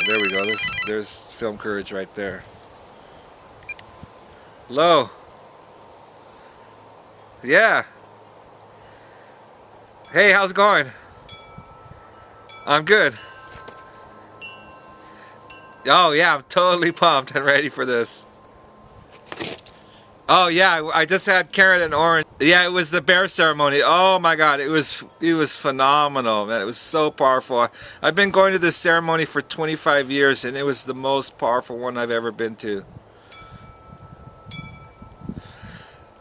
There we go. There's Film Courage right there. Hello. Yeah. Hey, how's it going? I'm good. Oh yeah, I'm totally pumped and ready for this. Oh yeah, I just had carrot and orange. Yeah, it was the bear ceremony. Oh my God, it was phenomenal, man. It was so powerful. I've been going to this ceremony for 25 years, and it was the most powerful one I've ever been to.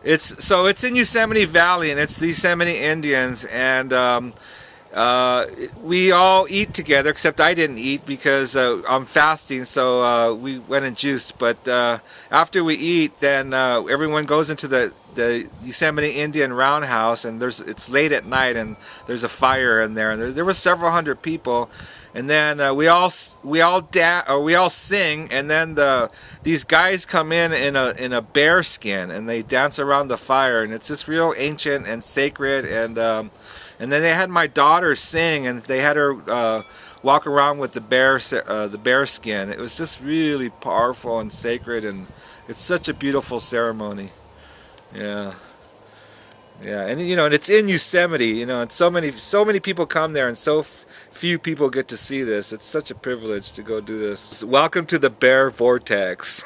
It's in Yosemite Valley, and it's the Yosemite Indians, and we all eat together, except I didn't eat because I'm fasting, so we went and juiced. But after we eat, then everyone goes into the Yosemite Indian roundhouse, and it's late at night, and there's a fire in there, and there were several hundred people, and then we all sing, and then these guys come in a bear skin, and they dance around the fire, and it's just real ancient and sacred, and then they had my daughter sing, and they had her walk around with the bear skin. It was just really powerful and sacred, and it's such a beautiful ceremony. Yeah, yeah, and and it's in Yosemite, and so many people come there, and so few people get to see this. It's such a privilege to go do this. Welcome to the Bear Vortex.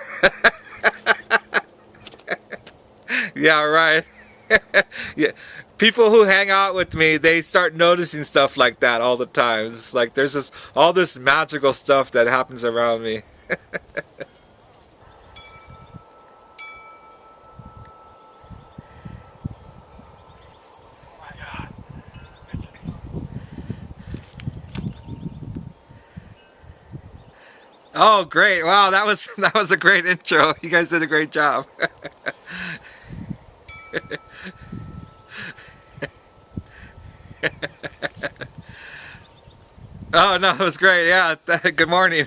Yeah, right. Yeah. People who hang out with me, they start noticing stuff like that all the time. It's like there's just all this magical stuff that happens around me. Oh, great. Wow, that was a great intro. You guys did a great job. Oh no, it was great. Yeah, good morning.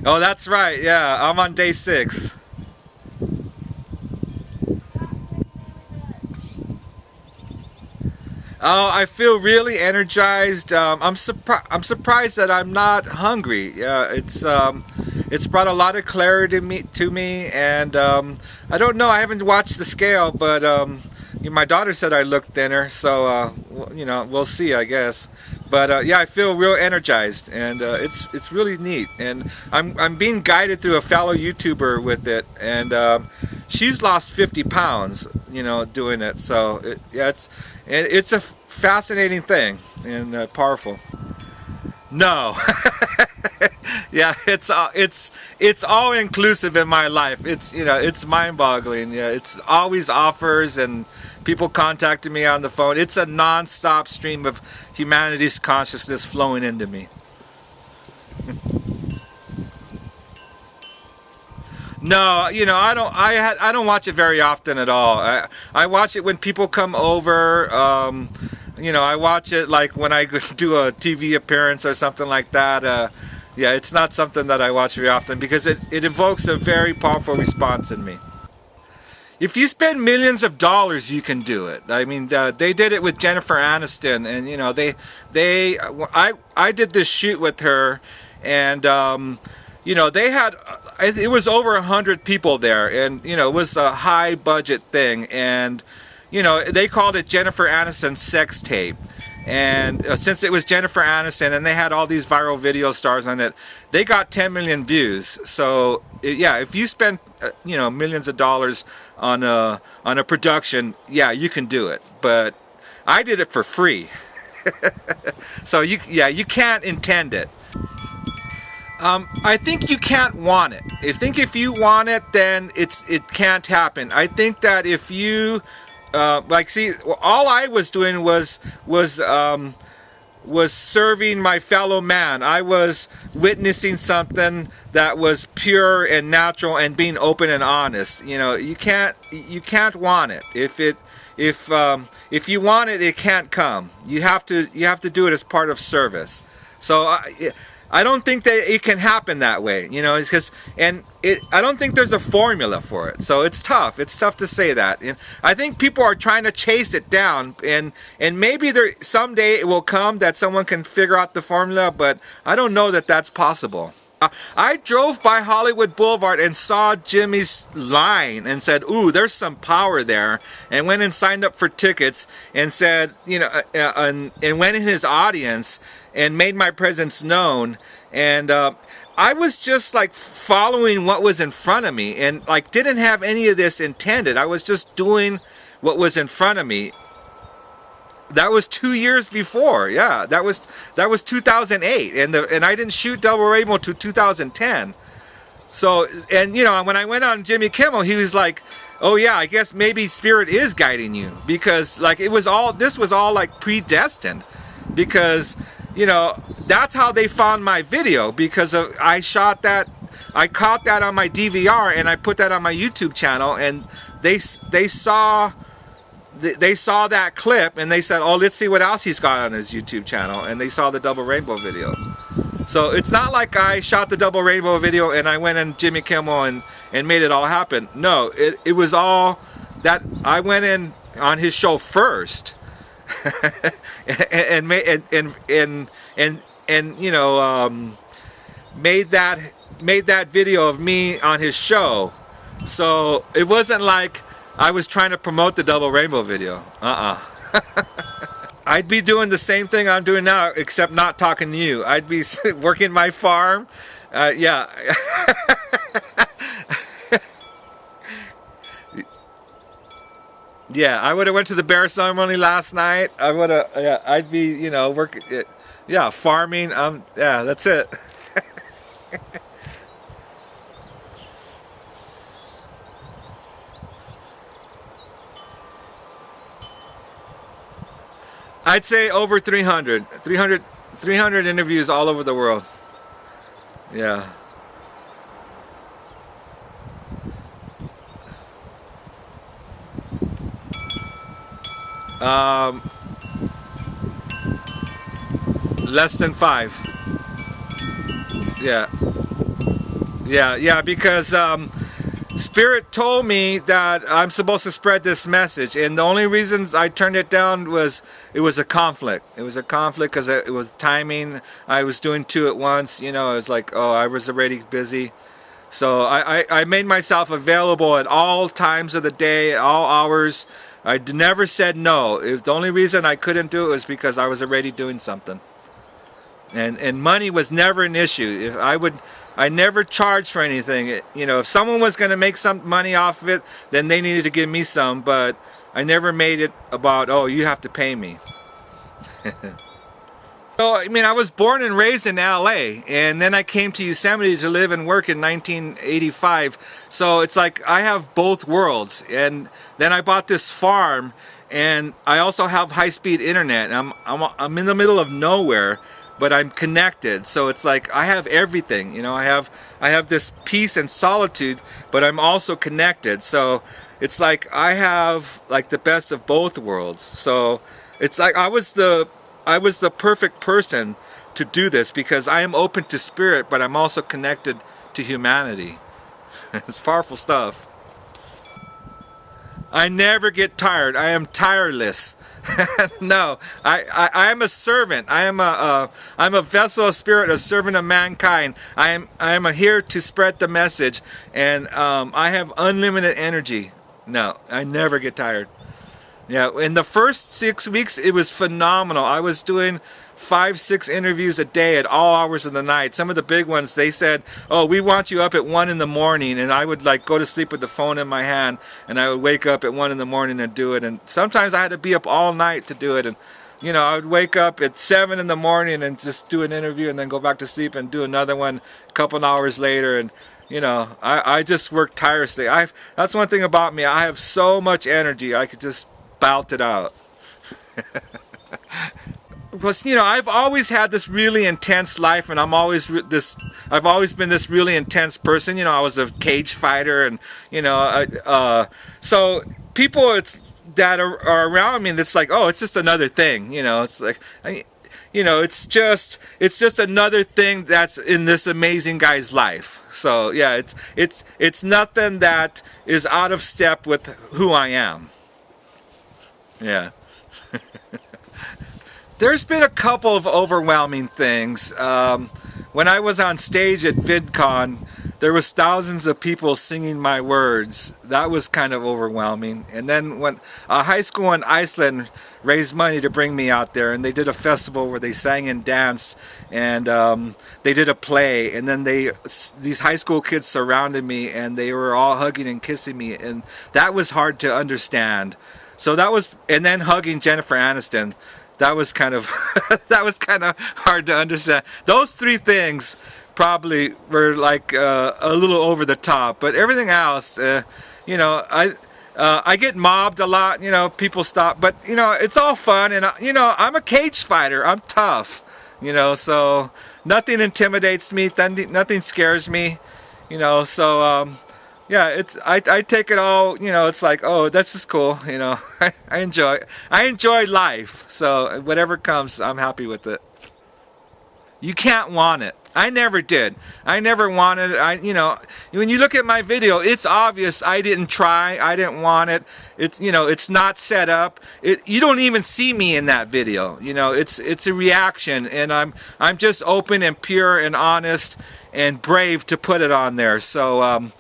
Oh, that's right. Yeah, I'm on day 6. Oh, I feel really energized. I'm surprised that I'm not hungry. It's brought a lot of clarity to me, and I don't know. I haven't watched the scale, but my daughter said I looked thinner, so we'll see, I guess. But yeah, I feel real energized, and it's really neat. And I'm being guided through a fellow YouTuber with it, and she's lost 50 pounds, doing it. So it's a fascinating thing and powerful. No. Yeah, it's all inclusive in my life. It's mind-boggling. Yeah, it's always offers and people contacting me on the phone. It's a non-stop stream of humanity's consciousness flowing into me. No, I don't watch it very often at all. I watch it when people come over. I watch it like when I do a TV appearance or something like that. Yeah, it's not something that I watch very often because it evokes a very powerful response in me. If you spend millions of dollars, you can do it. I mean, they did it with Jennifer Aniston, and I did this shoot with her, and they had it was over 100 people there, and it was a high budget thing, and they called it Jennifer Aniston sex tape. And since it was Jennifer Aniston and they had all these viral video stars on it, they got 10 million views. So yeah, if you spend millions of dollars on a production, yeah, you can do it. But I did it for free. So you can't intend it. I think you can't want it. I think if you want it, then it can't happen. I think that if you all I was doing was serving my fellow man. I was witnessing something that was pure and natural and being open and honest. You can't want it. If you want it, it can't come. You have to do it as part of service. So I don't think that it can happen that way, you know. It's because, and I don't think there's a formula for it. So it's tough. It's tough to say that. And I think people are trying to chase it down, and maybe there someday it will come that someone can figure out the formula, but I don't know that that's possible. I drove by Hollywood Boulevard and saw Jimmy's line and said, "Ooh, there's some power there," and went and signed up for tickets and said, you know, and went in his audience and made my presence known. And I was just like following what was in front of me, and like didn't have any of this intended. I was just doing what was in front of me. That was 2 years before. Yeah, that was 2008, and I didn't shoot Double Rainbow to 2010. So, and you know, when I went on Jimmy Kimmel, he was like, "Oh yeah, I guess maybe Spirit is guiding you," because like this was all like predestined, because you know that's how they found my video, because I shot that, I caught that on my DVR and I put that on my YouTube channel, and they saw that clip and they said, "Oh, let's see what else he's got on his YouTube channel," and they saw the Double Rainbow video. So it's not like I shot the Double Rainbow video and I went on Jimmy Kimmel and made it all happen. No, it was all that I went in on his show first and you know, made that video of me on his show. So it wasn't like I was trying to promote the Double Rainbow video. I'd be doing the same thing I'm doing now, except not talking to you. I'd be working my farm. Yeah. Yeah, I would have went to the bear ceremony last night. I would have, yeah, I'd be, you know, working, yeah, farming. Yeah, that's it. I'd say over 300 interviews all over the world. Yeah. Less than 5. Yeah. Yeah, because Spirit told me that I'm supposed to spread this message, and the only reasons I turned it down was it was a conflict. It was a conflict because it was timing. I was doing 2 at once, you know. It was like, oh, I was already busy. So I made myself available at all times of the day, at all hours. I never said no. The only reason I couldn't do it was because I was already doing something. And money was never an issue. I never charged for anything. You know, if someone was going to make some money off of it, then they needed to give me some, but I never made it about, oh, you have to pay me. So, I mean, I was born and raised in LA, and then I came to Yosemite to live and work in 1985. So it's like I have both worlds. And then I bought this farm, and I also have high-speed internet. I'm in the middle of nowhere, but I'm connected. So it's like I have everything. You know, I have this peace and solitude, but I'm also connected. So it's like I have like the best of both worlds. So it's like I was the perfect person to do this, because I am open to spirit, but I'm also connected to humanity. It's powerful stuff. I never get tired. I am tireless. No, I am a servant. I'm a vessel of spirit, a servant of mankind. I am here to spread the message, and I have unlimited energy. No, I never get tired. Yeah, in the first 6 weeks, it was phenomenal. I was doing 5-6 interviews a day at all hours of the night. Some of the big ones, they said, "Oh, we want you up at 1 in the morning," and I would like go to sleep with the phone in my hand, and I would wake up at 1 in the morning and do it. And sometimes I had to be up all night to do it. And you know, I would wake up at 7 in the morning and just do an interview, and then go back to sleep and do another one a couple of hours later. And you know, I just work tirelessly. That's one thing about me. I have so much energy. I could just belt it out. Because you know, I've always had this really intense life, and I've always been this really intense person. You know, I was a cage fighter, and you know, so people that are around me, and it's like, oh, it's just another thing. You know, it's like, you know, it's just another thing that's in this amazing guy's life. So yeah, it's nothing that is out of step with who I am. Yeah. There's been a couple of overwhelming things. When I was on stage at VidCon, there was thousands of people singing my words. That was kind of overwhelming. And then when a high school in Iceland raised money to bring me out there, and they did a festival where they sang and danced, and they did a play, and then these high school kids surrounded me, and they were all hugging and kissing me, and that was hard to understand. So that was, and then hugging Jennifer Aniston. That was kind of that was kind of hard to understand. Those three things probably were like a little over the top, but everything else, you know, I get mobbed a lot. You know, people stop, but you know, it's all fun, and you know, I'm a cage fighter. I'm tough. You know, so nothing intimidates me. Nothing scares me. You know, so yeah, I take it all, you know, it's like, oh, that's just cool, you know. I enjoy life. So whatever comes, I'm happy with it. You can't want it. I never did. I never wanted it. You know, when you look at my video, it's obvious I didn't try. I didn't want it. It's, you know, it's not set up. You don't even see me in that video. You know, it's a reaction, and I'm just open and pure and honest and brave to put it on there. So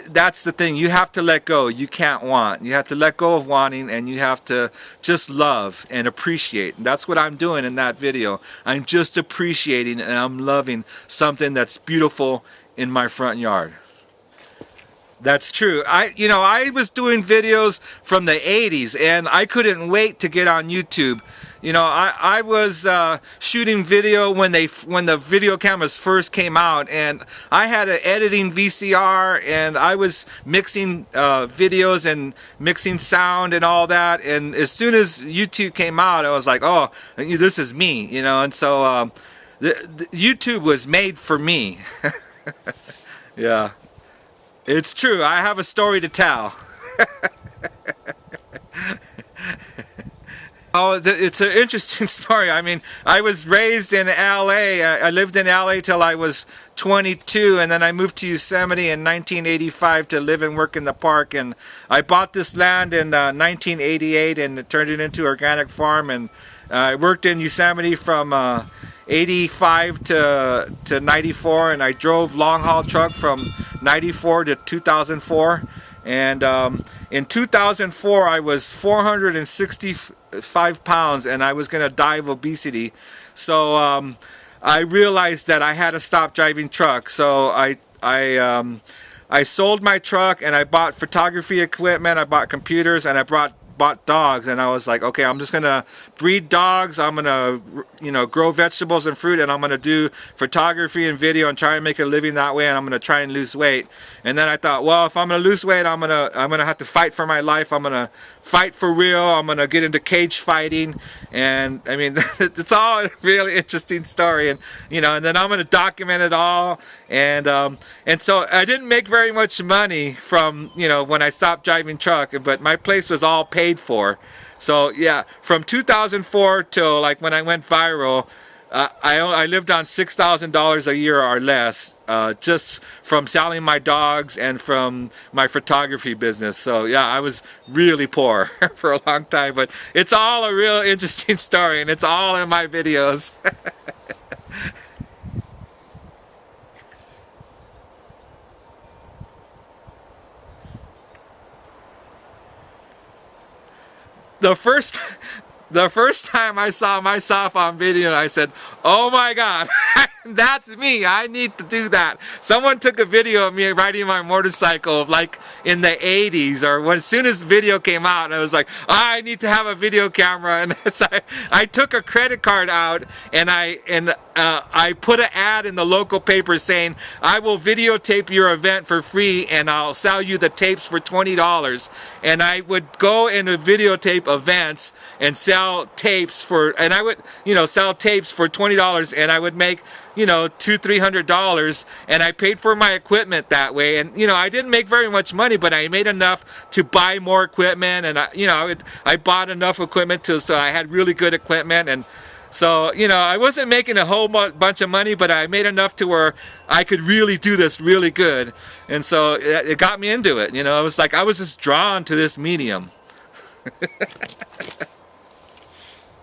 that's the thing. You have to let go. You can't want. You have to let go of wanting, and you have to just love and appreciate. And that's what I'm doing in that video. I'm just appreciating and I'm loving something that's beautiful in my front yard. That's true. I was doing videos from the 80s, and I couldn't wait to get on YouTube. You know, I was shooting video when the video cameras first came out, and I had an editing VCR, and I was mixing videos and mixing sound and all that. And as soon as YouTube came out, I was like, oh, this is me, you know. And so the YouTube was made for me. Yeah, it's true. I have a story to tell. Oh, it's an interesting story. I mean, I was raised in LA. I lived in LA till I was 22, and then I moved to Yosemite in 1985 to live and work in the park. And I bought this land in 1988 and turned it into organic farm. And I worked in Yosemite from 85 to 94, and I drove long haul truck from 94 to 2004. And in 2004, I was 465 pounds, and I was going to die of obesity. So I realized that I had to stop driving trucks. So I sold my truck, and I bought photography equipment, I bought computers, and I bought dogs. And I was like, okay, I'm just gonna breed dogs, I'm gonna, you know, grow vegetables and fruit, and I'm gonna do photography and video and try and make a living that way, and I'm gonna try and lose weight. And then I thought, well, if I'm gonna lose weight, I'm gonna have to fight for my life. I'm gonna fight for real. I'm gonna get into cage fighting. And I mean, it's all a really interesting story, and you know, and then I'm gonna document it all. And so I didn't make very much money from, you know, when I stopped driving truck, but my place was all paid for. So yeah, from 2004 till like when I went viral, I lived on $6,000 a year or less, just from selling my dogs and from my photography business. So yeah, I was really poor for a long time, but it's all a real interesting story, and it's all in my videos. The first time I saw myself on video, I said, oh my God, that's me. I need to do that. Someone took a video of me riding my motorcycle like in the 80s, or as soon as video came out, and I was like, I need to have a video camera. And so I took a credit card out, and I put an ad in the local paper saying, I will videotape your event for free, and I'll sell you the tapes for $20. And I would go into videotape events and sell tapes for, and I would, you know, sell tapes for $20, and I would make, you know, $200-300, and I paid for my equipment that way. And you know, I didn't make very much money, but I made enough to buy more equipment, and I bought enough equipment so I had really good equipment. And So, you know, I wasn't making a whole bunch of money, but I made enough to where I could really do this really good. And so it got me into it. You know, I was like, I was just drawn to this medium.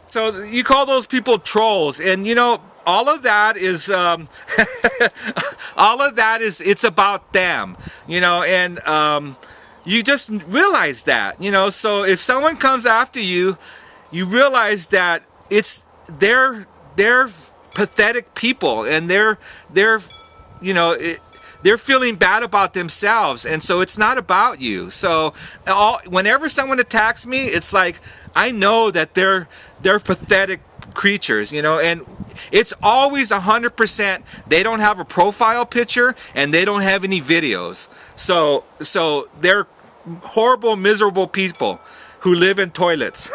So you call those people trolls, and you know, all of that is all of that is, it's about them, you know, and you just realize that, you know. So if someone comes after you, you realize that they're pathetic people, and they're you know, they're feeling bad about themselves, and so it's not about you. So whenever someone attacks me, it's like, I know that they're pathetic creatures, you know, and it's always 100%. They don't have a profile picture, and they don't have any videos. So they're horrible, miserable people who live in toilets.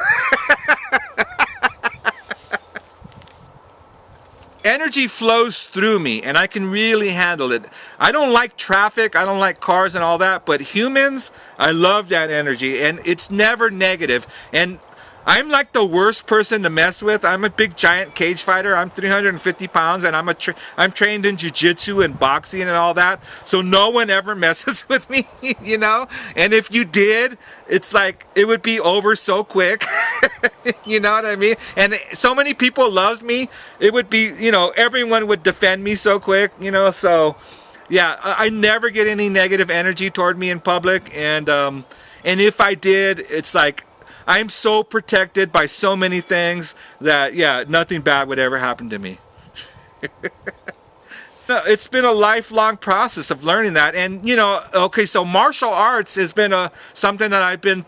Energy flows through me, and I can really handle it. I don't like traffic, I don't like cars and all that, but humans, I love that energy, and it's never negative. And I'm like the worst person to mess with. I'm a big giant cage fighter. I'm 350 pounds, and I'm trained in jiu-jitsu and boxing and all that. So no one ever messes with me, you know? And if you did, it's like, it would be over so quick. You know what I mean? And so many people love me. It would be, you know, everyone would defend me so quick, you know? So yeah, I never get any negative energy toward me in public. And if I did, it's like, I'm so protected by so many things that, yeah, nothing bad would ever happen to me. No, it's been a lifelong process of learning that. And, you know, okay, so martial arts has been something that I've been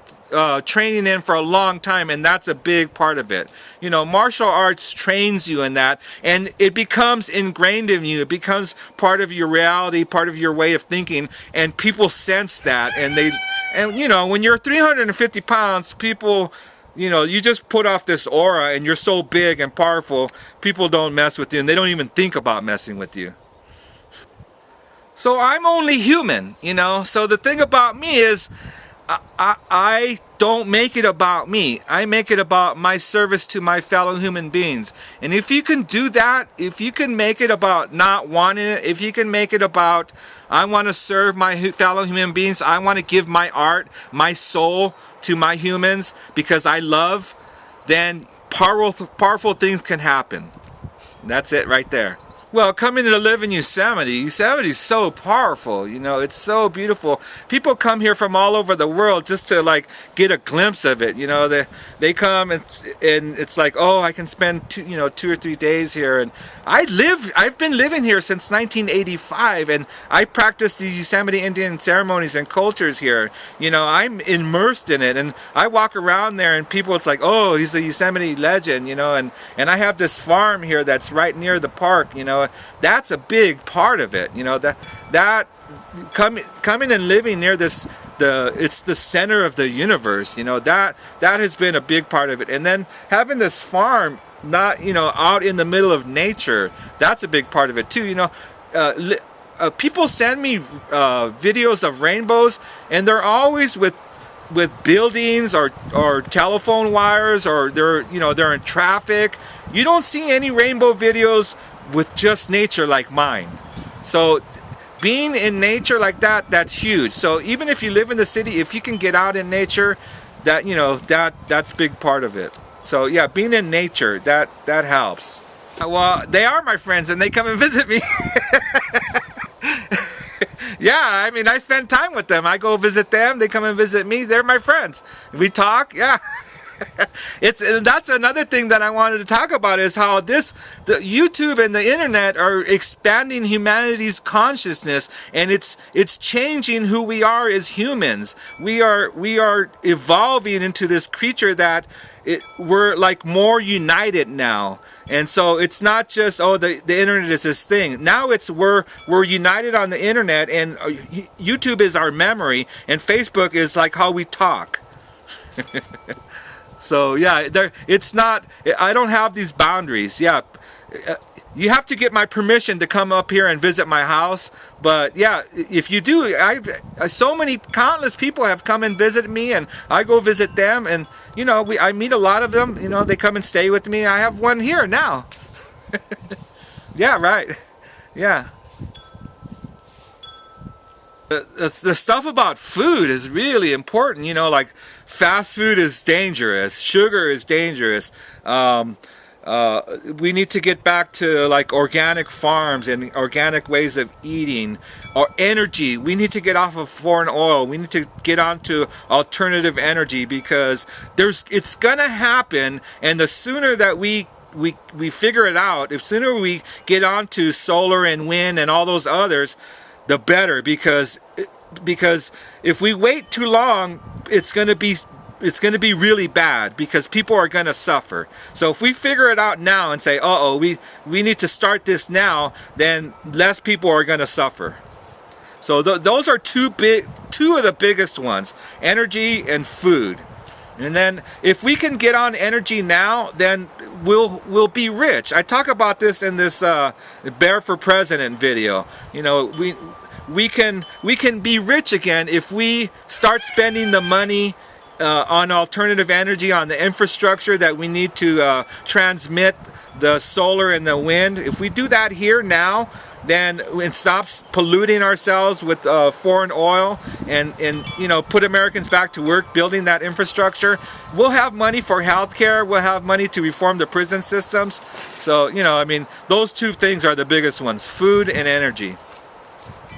training in for a long time, and that's a big part of it. You know, martial arts trains you in that, and it becomes ingrained in you. It becomes part of your reality, part of your way of thinking, and people sense that, and you know, when you're 350 pounds, people, you know, you just put off this aura, and you're so big and powerful, people don't mess with you, and they don't even think about messing with you. So I'm only human, you know. So the thing about me is, I don't make it about me. I make it about my service to my fellow human beings. And if you can do that, if you can make it about not wanting it, if you can make it about, I want to serve my fellow human beings, I want to give my art, my soul to my humans because I love, then powerful things can happen. That's it right there. Well, coming to live in Yosemite is so powerful, you know, it's so beautiful. People come here from all over the world just to like get a glimpse of it, you know. They come and it's like, oh, I can spend 2 or 3 days here. And I've been living here since 1985, and I practice the Yosemite Indian ceremonies and cultures here. You know, I'm immersed in it, and I walk around there and people, it's like, oh, he's a Yosemite legend, you know, and I have this farm here that's right near the park, you know. That's a big part of it, you know, that coming and living near this, it's the center of the universe, you know, that has been a big part of it. And then having this farm, not, you know, out in the middle of nature, that's a big part of it too, you know. People send me videos of rainbows, and they're always with buildings or telephone wires, or they're in traffic. You don't see any rainbow videos with just nature like mine. So being in nature like that, that's huge. So even if you live in the city, if you can get out in nature, that, you know, that's a big part of it. So yeah, being in nature, that helps. Well, they are my friends, and they come and visit me. Yeah, I mean, I spend time with them. I go visit them, they come and visit me. They're my friends. We talk, yeah. That's another thing that I wanted to talk about, is how the YouTube and the internet are expanding humanity's consciousness, and it's changing who we are as humans. We are evolving into this creature that we're like more united now. And so it's not just, oh, the internet is this thing. Now it's we're united on the internet, and YouTube is our memory, and Facebook is like how we talk. So yeah, it's not, I don't have these boundaries. Yeah, you have to get my permission to come up here and visit my house. But yeah, if you do, countless people have come and visited me, and I go visit them, and you know, I meet a lot of them. You know, they come and stay with me. I have one here now. Yeah, right. Yeah. The stuff about food is really important. You know, like fast food is dangerous. Sugar is dangerous. We need to get back to like organic farms and organic ways of eating. Or energy, we need to get off of foreign oil. We need to get onto alternative energy, because it's gonna happen, and the sooner that we figure it out, the sooner we get onto solar and wind and all those others, the better, because if we wait too long, it's going to be really bad, because people are going to suffer. So if we figure it out now and say, uh-oh, we need to start this now, then less people are going to suffer. So those are two of the biggest ones: energy and food. And then if we can get on energy now, then we'll be rich. I talk about this in this Bear for President video. You know, we can be rich again if we start spending the money on alternative energy, on the infrastructure that we need to transmit the solar and the wind. If we do that here now, then it stops polluting ourselves with foreign oil, and you know, put Americans back to work building that infrastructure. We'll have money for healthcare. We'll have money to reform the prison systems. So, you know, I mean, those two things are the biggest ones: food and energy.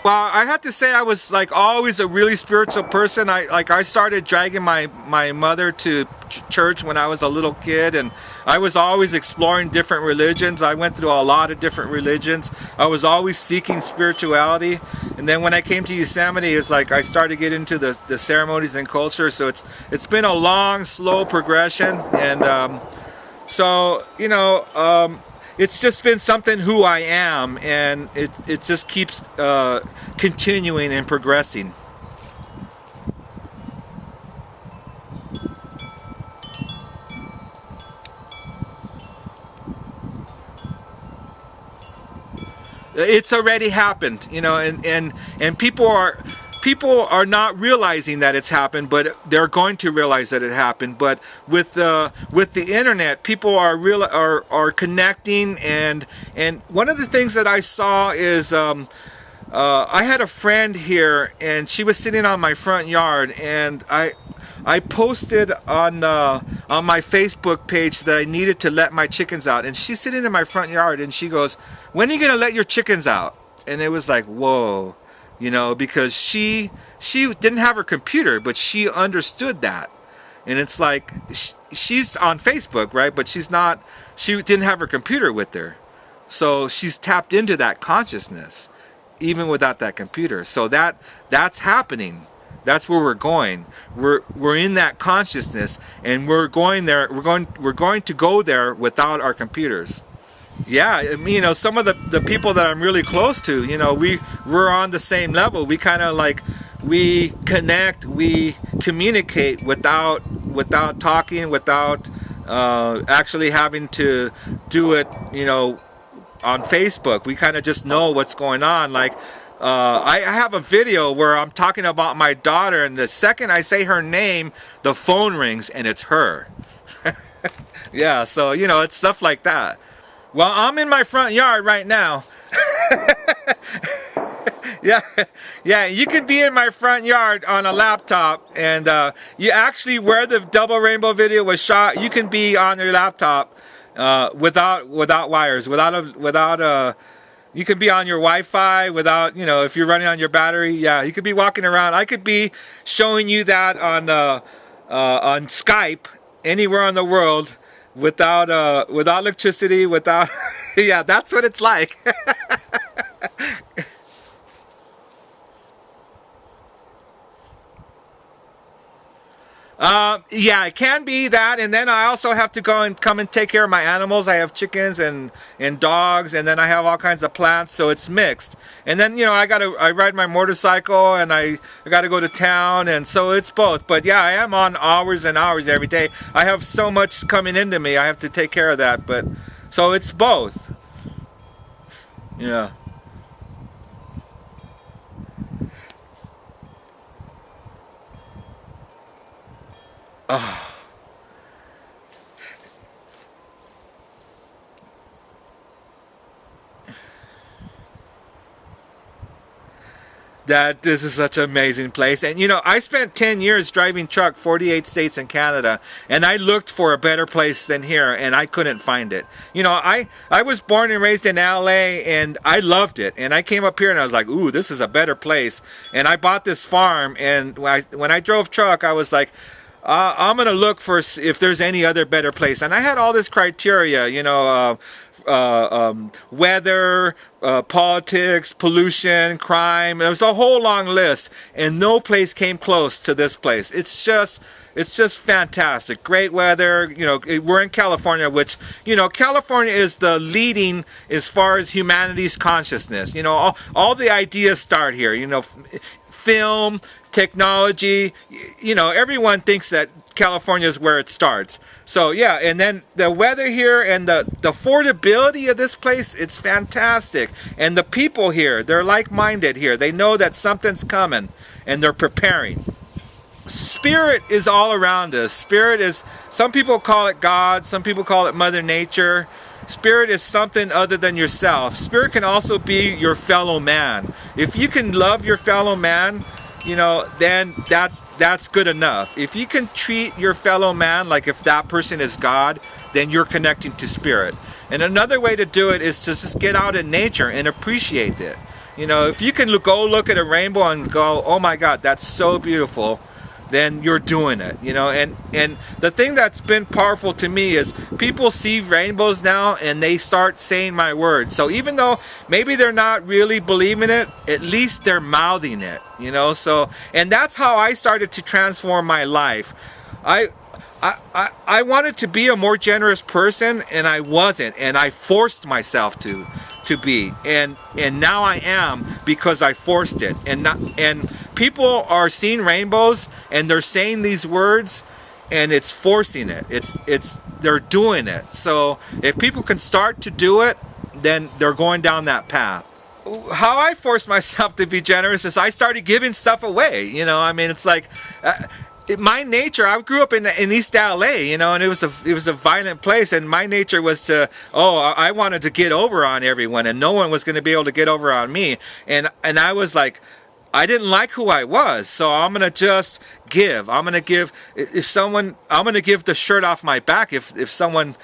Well, I have to say I was like always a really spiritual person. I started dragging my mother to church when I was a little kid, and I was always exploring different religions. I went through a lot of different religions. I was always seeking spirituality. And then when I came to Yosemite, it's like I started to get into the ceremonies and culture. So it's been a long, slow progression. And so, you know, it's just been something who I am, and it just keeps continuing and progressing. It's already happened, you know, and people are not realizing that it's happened, but they're going to realize that it happened. But with the internet, people are connecting, and one of the things that I saw is I had a friend here, and she was sitting on my front yard, and I posted on my Facebook page that I needed to let my chickens out, and she's sitting in my front yard, and she goes, "When are you gonna let your chickens out?" And it was like, whoa. You know, because she didn't have her computer, but she understood that. And it's like, she's on Facebook, right? But she didn't have her computer with her. So she's tapped into that consciousness, even without that computer. So that's happening. That's where we're going. We're in that consciousness, and we're going there. We're going to go there without our computers. Yeah, I mean, you know, some of the people that I'm really close to, you know, we're on the same level. We kind of like, we connect, we communicate without talking, without actually having to do it, you know, on Facebook. We kind of just know what's going on. Like, I have a video where I'm talking about my daughter, and the second I say her name, the phone rings, and it's her. Yeah, so, you know, it's stuff like that. Well, I'm in my front yard right now. Yeah, you can be in my front yard on a laptop, and you actually, where the double rainbow video was shot, you can be on your laptop without wires, you can be on your Wi-Fi without, you know, if you're running on your battery. Yeah, you could be walking around. I could be showing you that on Skype anywhere in the world, without electricity, without yeah, that's what it's like. Yeah, it can be that, and then I also have to go and come and take care of my animals. I have chickens and dogs, and then I have all kinds of plants, so it's mixed. And then, you know, I ride my motorcycle, and I gotta go to town, and so it's both. But yeah, I am on hours and hours every day. I have so much coming into me, I have to take care of that. But so it's both. Yeah. that this is such an amazing place. And you know, I spent 10 years driving truck 48 states in Canada, and I looked for a better place than here, and I couldn't find it. You know, I was born and raised in LA, and I loved it, and I came up here and I was like, ooh, this is a better place. And I bought this farm, and when I drove truck, I was like, I'm gonna look for if there's any other better place. And I had all this criteria, you know, weather, politics, pollution, crime. There was a whole long list, and no place came close to this place. It's just fantastic. Great weather. You know, we're in California, which, you know, California is the leading as far as humanity's consciousness. You know, all the ideas start here. You know, film, technology, you know, everyone thinks that California is where it starts. So yeah, and then the weather here and the affordability of this place, it's fantastic. And the people here, they're like-minded here. They know that something's coming and they're preparing. Spirit is all around us. Spirit is, some people call it God, some people call it Mother Nature. Spirit is something other than yourself. Spirit can also be your fellow man. If you can love your fellow man, you know, then that's good enough. If you can treat your fellow man like if that person is God, then you're connecting to Spirit. And another way to do it is to just get out in nature and appreciate it. You know, if you can go look at a rainbow and go, oh my God, that's so beautiful, then you're doing it, you know. And the thing that's been powerful to me is people see rainbows now and they start saying my words. So even though maybe they're not really believing it, at least they're mouthing it, you know. So, and that's how I started to transform my life. I wanted to be a more generous person, and I wasn't, and I forced myself to be, and now I am because I forced it. And people are seeing rainbows and they're saying these words, and it's forcing it. They're doing it. So if people can start to do it, then they're going down that path. How I forced myself to be generous is I started giving stuff away. You know, I mean, it's like. My nature, I grew up in East LA, you know, and it was a violent place, and my nature was to, I wanted to get over on everyone, and no one was going to be able to get over on me, and I was like, I didn't like who I was, so I'm going to just give. I'm going to give I'm going to give the shirt off my back if someone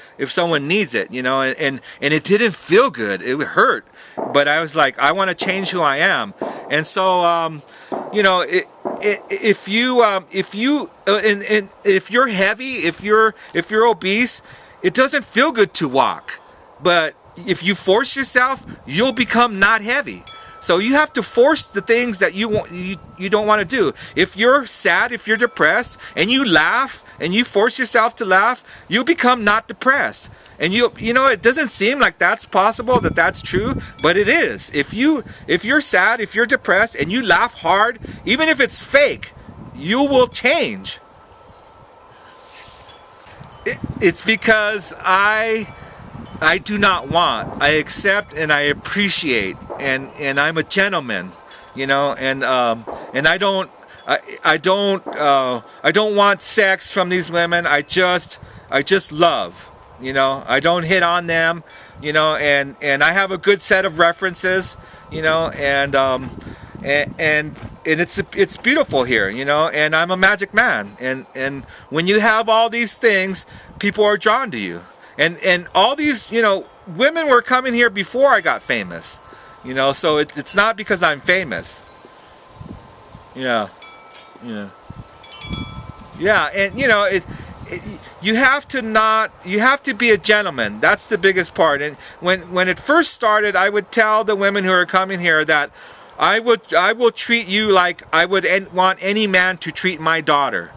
needs it, you know, and it didn't feel good. It hurt, but I was like, I want to change who I am. And so, you know, if you're heavy, if you're obese, it doesn't feel good to walk. But if you force yourself, you'll become not heavy. So you have to force the things that you don't want to do. If you're sad, if you're depressed, and you laugh and you force yourself to laugh, you'll become not depressed. And you know, it doesn't seem like that's possible, that's true, but it is. If you're sad, if you're depressed, and you laugh hard, even if it's fake, you will change. It's because I do not want. I accept and I appreciate, and I'm a gentleman, you know, and I don't want sex from these women. I just love. You know, I don't hit on them, you know, and I have a good set of references, you know, and it's beautiful here, you know, and I'm a magic man, and when you have all these things, people are drawn to you, and all these, you know, women were coming here before I got famous, you know, so it's not because I'm famous. Yeah, and you know, you have to be a gentleman. That's the biggest part. And when it first started, I would tell the women who are coming here that I will treat you like I would want any man to treat my daughter,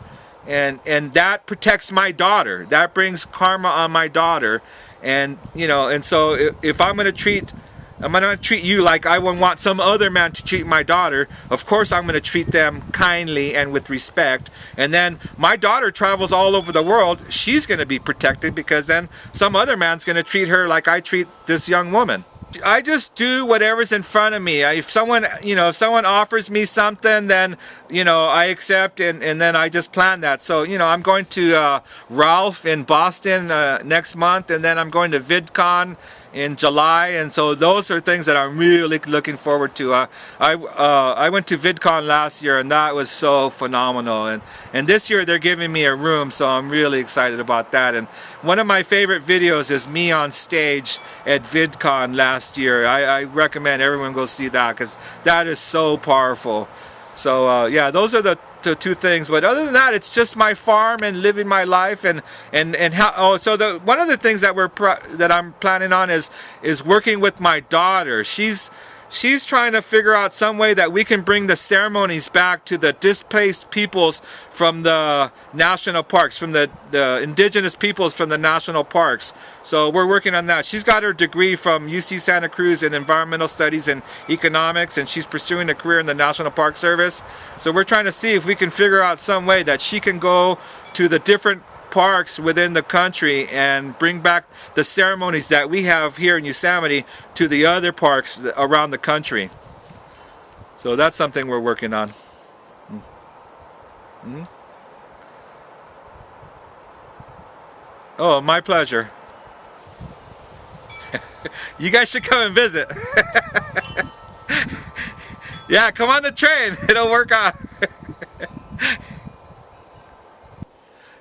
and that protects my daughter. That brings karma on my daughter, and you know, and so if I'm going to treat you like I would want some other man to treat my daughter, of course I'm going to treat them kindly and with respect. And then my daughter travels all over the world. She's going to be protected because then some other man's going to treat her like I treat this young woman. I just do whatever's in front of me. If someone, if someone offers me something, then, I accept, and then I just plan that. So, I'm going to Ralph in Boston next month, and then I'm going to VidCon in July, and so those are things that I'm really looking forward to. I went to VidCon last year, and that was so phenomenal, and this year they're giving me a room, so I'm really excited about that. And one of my favorite videos is me on stage at VidCon last year. I recommend everyone go see that, because that is so powerful. So yeah, those are the two things, but other than that, it's just my farm and living my life, and how. So one of the things that I'm planning on is working with my daughter. She's trying to figure out some way that we can bring the ceremonies back to the displaced peoples from the national parks, from the indigenous peoples from the national parks. So we're working on that. She's got her degree from UC Santa Cruz in environmental studies and economics, and she's pursuing a career in the National Park Service. So we're trying to see if we can figure out some way that she can go to the different parks within the country and bring back the ceremonies that we have here in Yosemite to the other parks around the country. So that's something we're working on. Mm-hmm. Oh, my pleasure. You guys should come and visit. Yeah, come on the train. It'll work out.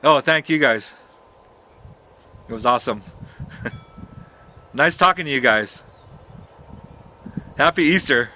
Oh, thank you guys. It was awesome. Nice talking to you guys. Happy Easter.